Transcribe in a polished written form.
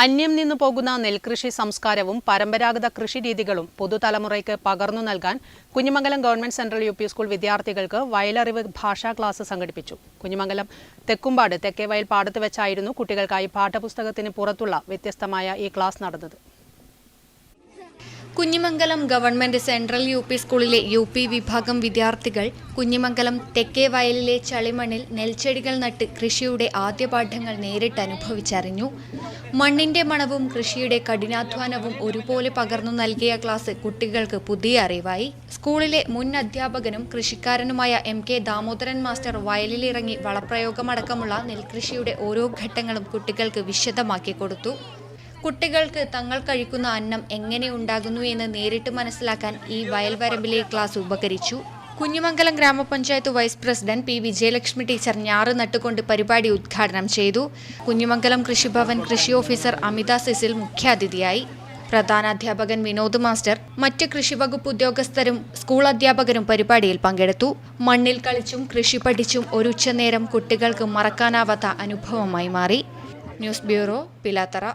അന്യം നിന്നു പോകുന്ന നെൽകൃഷി സംസ്കാരവും പരമ്പരാഗത കൃഷിരീതികളും പുതുതലമുറയ്ക്ക് പകർന്നു നൽകാൻ Kunhimangalam government central UP. School വിദ്യാർത്ഥികൾക്ക് വയലറിവ് ഭാഷാ ക്ലാസ് സംഘടിപ്പിച്ചു. കുഞ്ഞിമംഗലം തെക്കുംപാട് തെക്കേവയൽ പാടത്ത് വെച്ചായിരുന്നു കുട്ടികൾക്കായി പാഠപുസ്തകത്തിന് പുറത്തുള്ള വ്യത്യസ്തമായ ഈ ക്ലാസ് നടന്നത്. Kunhimangalam government central UP. സ്കൂളിലെ യു.പി. വിഭാഗം വിദ്യാർത്ഥികൾ കുഞ്ഞിമംഗലം തെക്കേ വയലിലെ ചളിമണ്ണിൽ നെൽച്ചെടികൾ നട്ട് കൃഷിയുടെ ആദ്യ പാഠങ്ങൾ നേരിട്ട് അനുഭവിച്ചറിഞ്ഞു. മണ്ണിന്റെ മണവും കൃഷിയുടെ കഠിനാധ്വാനവും ഒരുപോലെ പകർന്നു നൽകിയ ക്ലാസ് കുട്ടികൾക്ക് പുതിയ അറിവായി. സ്കൂളിലെ മുൻ അധ്യാപകനും കൃഷിക്കാരനുമായ M.K. ദാമോദരൻ മാസ്റ്റർ വയലിലിറങ്ങി വളപ്രയോഗമടക്കമുള്ള നെൽകൃഷിയുടെ ഓരോ ഘട്ടങ്ങളും കുട്ടികൾക്ക് വിശദമാക്കി കൊടുത്തു. കുട്ടികൾക്ക് തങ്ങൾ കഴിക്കുന്ന അന്നം എങ്ങനെ ഉണ്ടാകുന്നു എന്ന് നേരിട്ട് മനസ്സിലാക്കാൻ ഈ വയൽവരമ്പിലെ ക്ലാസ് ഉപകരിച്ചു. Kunhimangalam grama panchayat vice president P. Vijayalakshmi teacher ഞാറ് നട്ടുകൊണ്ട് പരിപാടി ഉദ്ഘാടനം ചെയ്തു. കുഞ്ഞിമംഗലം കൃഷിഭവൻ കൃഷി ഓഫീസർ അമിത സിസിൽ മുഖ്യാതിഥിയായി. പ്രധാനാധ്യാപകൻ വിനോദ് മാസ്റ്റർ, മറ്റ് കൃഷിവകുപ്പ് ഉദ്യോഗസ്ഥരും സ്കൂൾ അധ്യാപകരും പരിപാടിയിൽ പങ്കെടുത്തു. മണ്ണിൽ കളിച്ചും കൃഷി പഠിച്ചും ഒരു ഉച്ചനേരം കുട്ടികൾക്ക് മറക്കാനാവാത്ത അനുഭവമായി മാറി. News bureau, Pilathara.